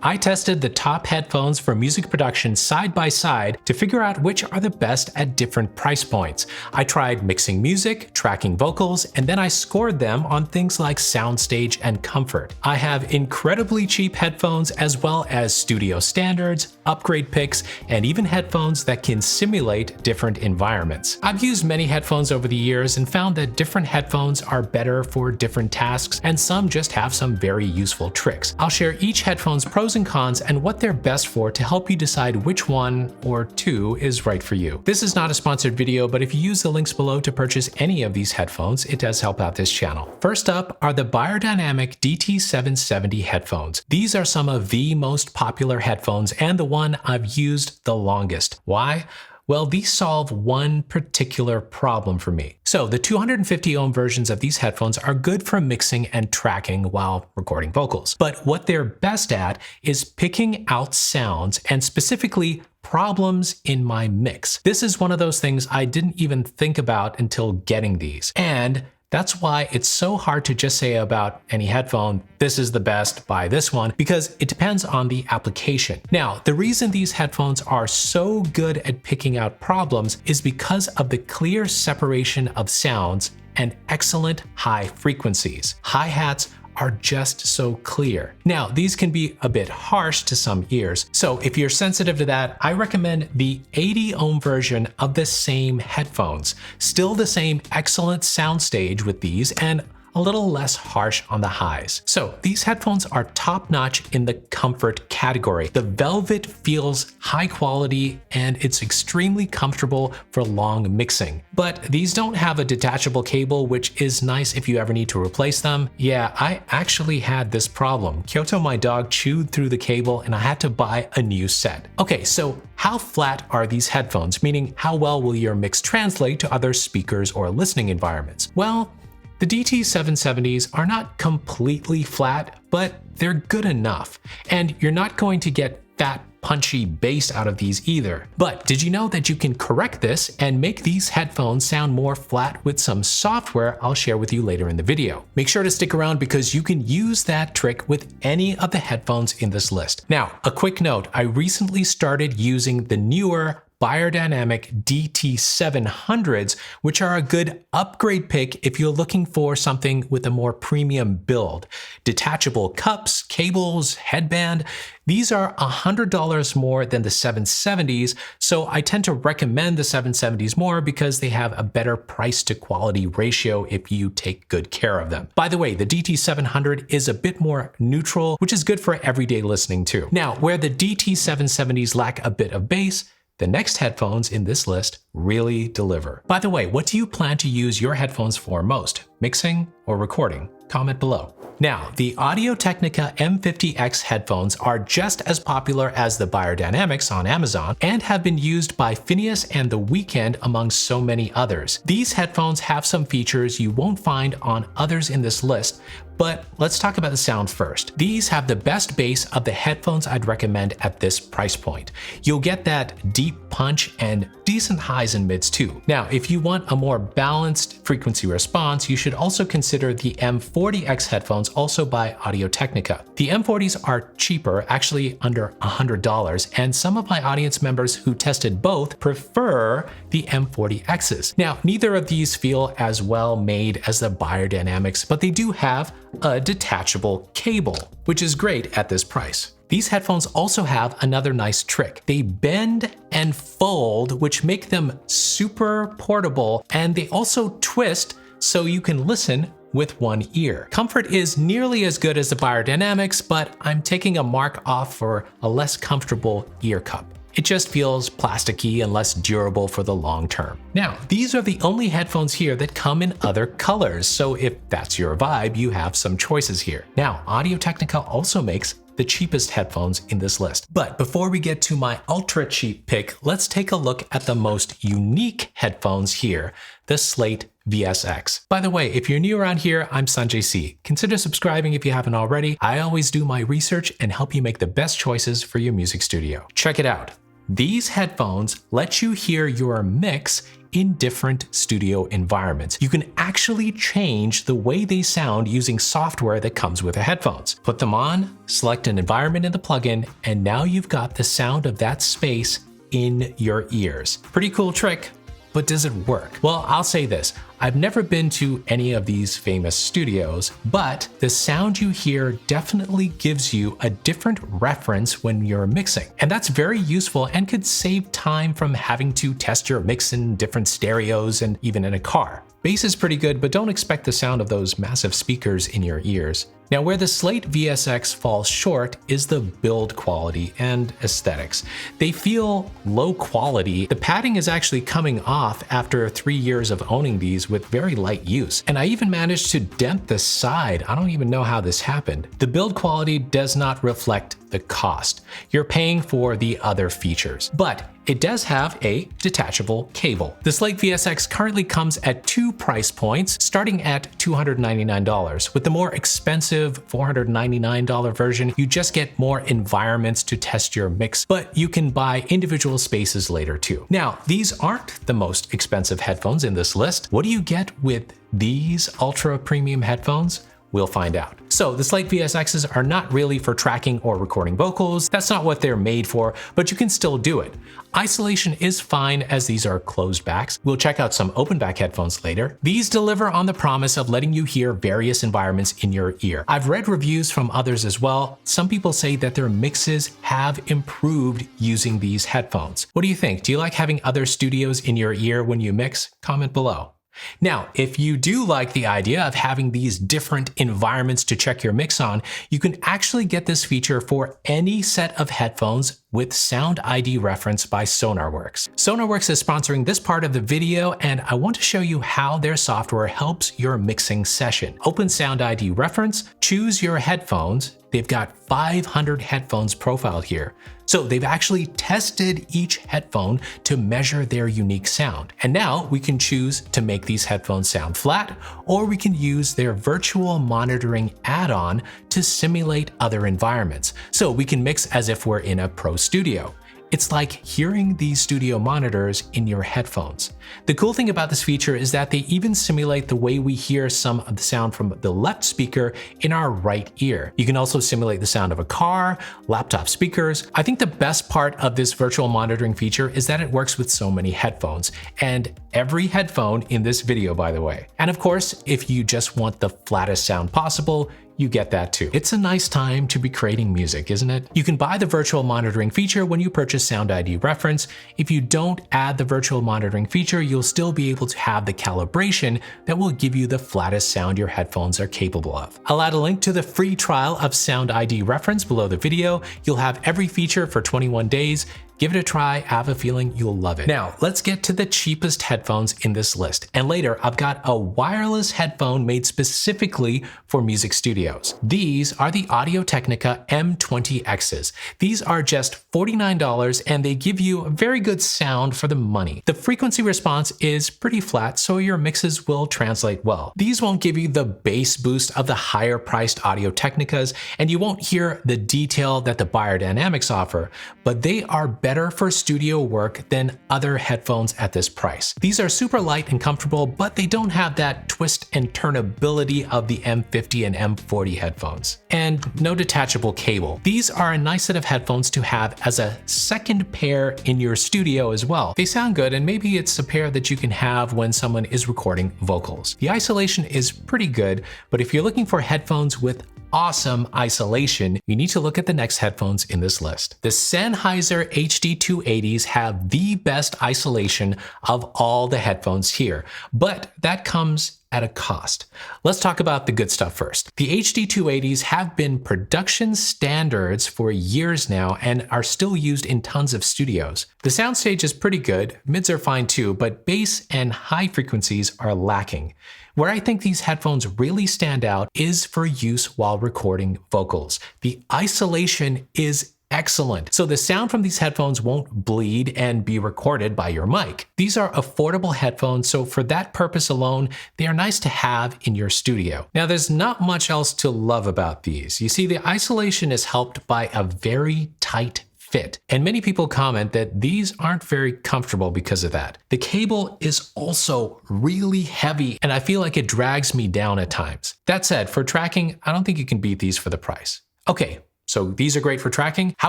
I tested the top headphones for music production side by side to figure out which are the best at different price points. I tried mixing music, tracking vocals, and then I scored them on things like soundstage and comfort. I have incredibly cheap headphones as well as studio standards, upgrade picks, and even headphones that can simulate different environments. I've used many headphones over the years and found that different headphones are better for different tasks, and some just have some very useful tricks. I'll share each headphone's pros and cons and what they're best for to help you decide which one or two is right for you. This is not a sponsored video, but if you use the links below to purchase any of these headphones, it does help out this channel. First up are the Beyerdynamic DT770 headphones. These are some of the most popular headphones and the one I've used the longest. Why? Well, these solve one particular problem for me. So the 250 ohm versions of these headphones are good for mixing and tracking while recording vocals. But what they're best at is picking out sounds and specifically problems in my mix. This is one of those things I didn't even think about until getting these. And that's why it's so hard to just say about any headphone, this is the best, buy this one, because it depends on the application. Now, the reason these headphones are so good at picking out problems is because of the clear separation of sounds and excellent high frequencies. Hi-hats are just so clear. Now, these can be a bit harsh to some ears, so if you're sensitive to that, I recommend the 80 ohm version of the same headphones. Still the same excellent soundstage with these and a little less harsh on the highs. So these headphones are top-notch in the comfort category. The velvet feels high quality and it's extremely comfortable for long mixing. But these don't have a detachable cable, which is nice if you ever need to replace them. Yeah, I actually had this problem. Kyoto, my dog, chewed through the cable and I had to buy a new set. Okay, so how flat are these headphones? Meaning, how well will your mix translate to other speakers or listening environments? Well, the DT770s are not completely flat, but they're good enough. And you're not going to get fat, punchy bass out of these either. But did you know that you can correct this and make these headphones sound more flat with some software I'll share with you later in the video? Make sure to stick around because you can use that trick with any of the headphones in this list. Now, a quick note, I recently started using the newer Beyerdynamic DT700s, which are a good upgrade pick if you're looking for something with a more premium build. Detachable cups, cables, headband, these are $100 more than the 770s, so I tend to recommend the 770s more because they have a better price to quality ratio if you take good care of them. By the way, the DT700 is a bit more neutral, which is good for everyday listening too. Now, where the DT770s lack a bit of bass, the next headphones in this list really deliver. By the way, what do you plan to use your headphones for most? Mixing or recording? Comment below. Now, the Audio-Technica M50X headphones are just as popular as the Beyerdynamics on Amazon and have been used by Phineas and The Weeknd among so many others. These headphones have some features you won't find on others in this list, but let's talk about the sound first. These have the best bass of the headphones I'd recommend at this price point. You'll get that deep punch and decent highs and mids too. Now, if you want a more balanced frequency response, you should also consider the M40X headphones, also by Audio-Technica. The M40s are cheaper, actually under $100, and some of my audience members who tested both prefer the M40Xs. Now, neither of these feel as well made as the Beyerdynamics, but they do have a detachable cable, which is great at this price. These headphones also have another nice trick. They bend and fold, which make them super portable, and they also twist so you can listen with one ear. Comfort is nearly as good as the Beyerdynamics, but I'm taking a mark off for a less comfortable ear cup. It just feels plasticky and less durable for the long term. Now, these are the only headphones here that come in other colors, so if that's your vibe, you have some choices here. Now, Audio-Technica also makes the cheapest headphones in this list. But before we get to my ultra cheap pick, let's take a look at the most unique headphones here, the Slate VSX. By the way, if you're new around here, I'm Sanjay C. Consider subscribing if you haven't already. I always do my research and help you make the best choices for your music studio. Check it out. These headphones let you hear your mix in different studio environments. You can actually change the way they sound using software that comes with the headphones. Put them on, select an environment in the plugin, and now you've got the sound of that space in your ears. Pretty cool trick. But does it work? Well, I'll say this. I've never been to any of these famous studios, but the sound you hear definitely gives you a different reference when you're mixing. And that's very useful and could save time from having to test your mix in different stereos and even in a car. Bass is pretty good, but don't expect the sound of those massive speakers in your ears. Now, where the Slate VSX falls short is the build quality and aesthetics. They feel low quality. The padding is actually coming off after 3 years of owning these with very light use. And I even managed to dent the side. I don't even know how this happened. The build quality does not reflect the cost. You're paying for the other features, but it does have a detachable cable. The Slate VSX currently comes at 2 price points, starting at $299. With the more expensive $499 version, you just get more environments to test your mix, but you can buy individual spaces later too. Now, these aren't the most expensive headphones in this list. What do you get with these ultra premium headphones? We'll find out. So the Slate VSXs are not really for tracking or recording vocals. That's not what they're made for, but you can still do it. Isolation is fine as these are closed backs. We'll check out some open back headphones later. These deliver on the promise of letting you hear various environments in your ear. I've read reviews from others as well. Some people say that their mixes have improved using these headphones. What do you think? Do you like having other studios in your ear when you mix? Comment below. Now, if you do like the idea of having these different environments to check your mix on, you can actually get this feature for any set of headphones with Sound ID reference by SonarWorks. SonarWorks is sponsoring this part of the video, and I want to show you how their software helps your mixing session. Open Sound ID reference, choose your headphones. They've got 500 headphones profiled here. So they've actually tested each headphone to measure their unique sound. And now we can choose to make these headphones sound flat, or we can use their virtual monitoring add-on to simulate other environments. So we can mix as if we're in a pro studio. It's like hearing these studio monitors in your headphones. The cool thing about this feature is that they even simulate the way we hear some of the sound from the left speaker in our right ear. You can also simulate the sound of a car, laptop speakers. I think the best part of this virtual monitoring feature is that it works with so many headphones, and every headphone in this video, by the way. And of course, if you just want the flattest sound possible, you get that too. It's a nice time to be creating music, isn't it? You can buy the virtual monitoring feature when you purchase Sound ID reference. If you don't add the virtual monitoring feature, you'll still be able to have the calibration that will give you the flattest sound your headphones are capable of. I'll add a link to the free trial of Sound ID reference below the video. You'll have every feature for 21 days. Give it a try. I have a feeling you'll love it. Now, let's get to the cheapest headphones in this list. And later, I've got a wireless headphone made specifically for music studios. These are the Audio-Technica M20Xs. These are just $49 and they give you a very good sound for the money. The frequency response is pretty flat, so your mixes will translate well. These won't give you the bass boost of the higher priced Audio-Technicas, and you won't hear the detail that the Beyerdynamics offer, but they are better for studio work than other headphones at this price. These are super light and comfortable, but they don't have that twist and turnability of the M50 and M40 headphones. And no detachable cable. These are a nice set of headphones to have as a second pair in your studio as well. They sound good, and maybe it's a pair that you can have when someone is recording vocals. The isolation is pretty good, but if you're looking for headphones with awesome isolation, you need to look at the next headphones in this list. The Sennheiser HD280s have the best isolation of all the headphones here, but that comes at a cost. Let's talk about the good stuff first. The HD280s have been production standards for years now and are still used in tons of studios. The soundstage is pretty good, mids are fine too, but bass and high frequencies are lacking. Where I think these headphones really stand out is for use while recording vocals. The isolation is excellent, so the sound from these headphones won't bleed and be recorded by your mic. These are affordable headphones, so for that purpose alone, they are nice to have in your studio. Now, there's not much else to love about these. You see, the isolation is helped by a very tight fit. fit. And many people comment that these aren't very comfortable because of that. The cable is also really heavy, and I feel like it drags me down at times. That said, for tracking, I don't think you can beat these for the price. Okay, so these are great for tracking. How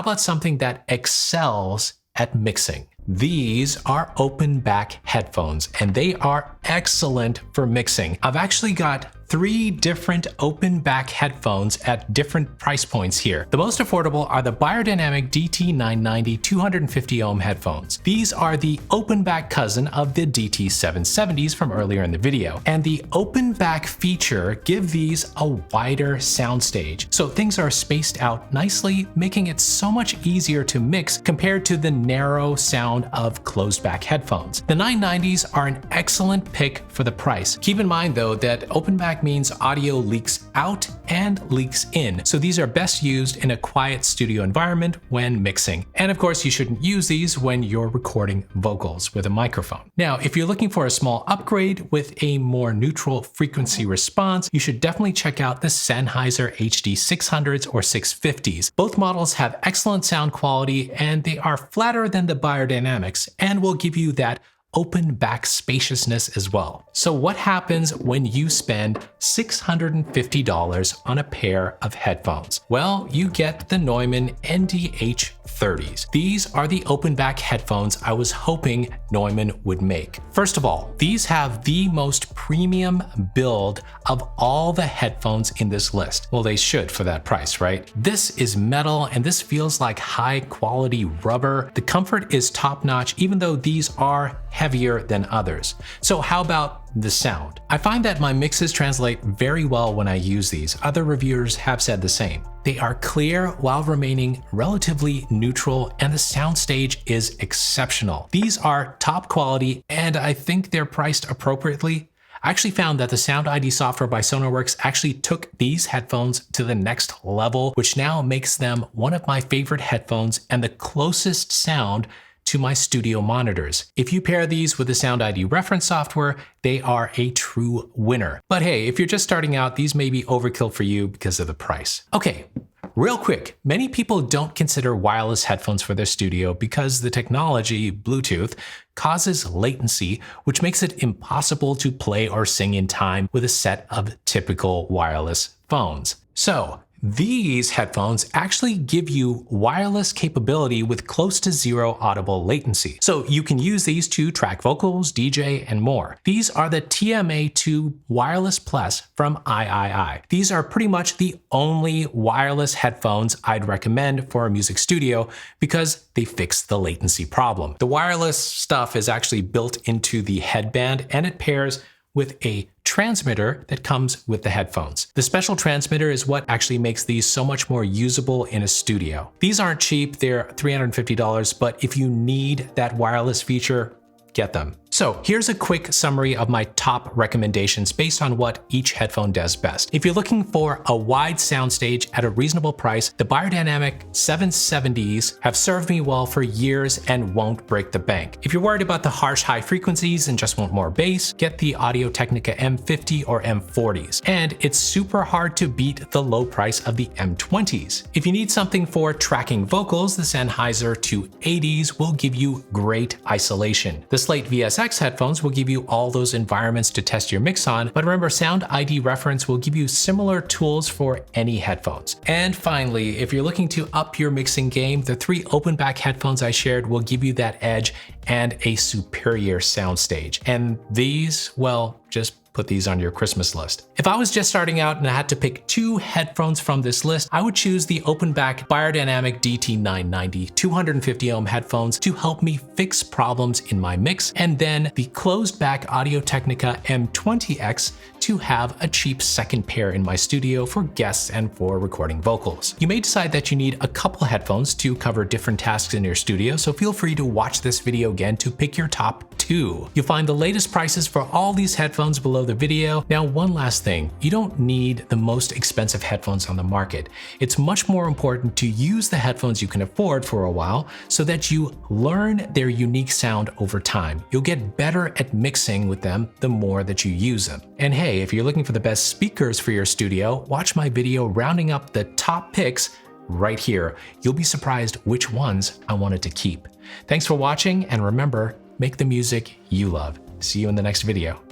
about something that excels at mixing? These are open back headphones, and they are excellent for mixing. I've actually got 3 different open back headphones at different price points here. The most affordable are the Beyerdynamic DT990 250 ohm headphones. These are the open back cousin of the DT770s from earlier in the video. And the open back feature gives these a wider soundstage, so things are spaced out nicely, making it so much easier to mix compared to the narrow sound of closed back headphones. The 990s are an excellent pick for the price. Keep in mind though that open back means audio leaks out and leaks in, so these are best used in a quiet studio environment when mixing. And of course, you shouldn't use these when you're recording vocals with a microphone. Now, if you're looking for a small upgrade with a more neutral frequency response, you should definitely check out the Sennheiser HD 600s or 650s. Both models have excellent sound quality, and they are flatter than the Beyerdynamics and will give you that open back spaciousness as well. So what happens when you spend $650 on a pair of headphones? Well, you get the Neumann NDH30s. These are the open back headphones I was hoping Neumann would make. First of all, these have the most premium build of all the headphones in this list. Well, they should for that price, right? This is metal, and this feels like high quality rubber. The comfort is top notch, even though these are heavier than others. So how about the sound? I find that my mixes translate very well when I use these. Other reviewers have said the same. They are clear while remaining relatively neutral, and the soundstage is exceptional. These are top quality, and I think they're priced appropriately. I actually found that the Sound ID software by Sonarworks actually took these headphones to the next level, which now makes them one of my favorite headphones and the closest sound to my studio monitors. If you pair these with the Sound ID reference software, they are a true winner. But hey, if you're just starting out, these may be overkill for you because of the price. Okay, real quick, many people don't consider wireless headphones for their studio because the technology, Bluetooth, causes latency, which makes it impossible to play or sing in time with a set of typical wireless phones. So, these headphones actually give you wireless capability with close to zero audible latency. So you can use these to track vocals, DJ, and more. These are the TMA2 Wireless Plus from AIAIAI. These are pretty much the only wireless headphones I'd recommend for a music studio because they fix the latency problem. The wireless stuff is actually built into the headband, and it pairs with a transmitter that comes with the headphones. The special transmitter is what actually makes these so much more usable in a studio. These aren't cheap, they're $350, but if you need that wireless feature, get them. So here's a quick summary of my top recommendations based on what each headphone does best. If you're looking for a wide soundstage at a reasonable price, the Beyerdynamic 770s have served me well for years and won't break the bank. If you're worried about the harsh high frequencies and just want more bass, get the Audio Technica M50 or M40s. And it's super hard to beat the low price of the M20s. If you need something for tracking vocals, the Sennheiser 280s will give you great isolation. The Slate VSX headphones will give you all those environments to test your mix on, but remember, Sound ID reference will give you similar tools for any headphones. And finally, if you're looking to up your mixing game, the 3 open back headphones I shared will give you that edge and a superior soundstage. And these, well, just put these on your Christmas list. If I was just starting out and I had to pick 2 headphones from this list, I would choose the open back Beyerdynamic DT990 250 ohm headphones to help me fix problems in my mix, and then the closed back Audio Technica M20X to have a cheap second pair in my studio for guests and for recording vocals. You may decide that you need a couple headphones to cover different tasks in your studio, so feel free to watch this video again to pick your top 2. You'll find the latest prices for all these headphones below the video. Now, one last thing, you don't need the most expensive headphones on the market. It's much more important to use the headphones you can afford for a while so that you learn their unique sound over time. You'll get better at mixing with them the more that you use them. And hey, if you're looking for the best speakers for your studio, watch my video rounding up the top picks right here. You'll be surprised which ones I wanted to keep. Thanks for watching, and remember, make the music you love. See you in the next video.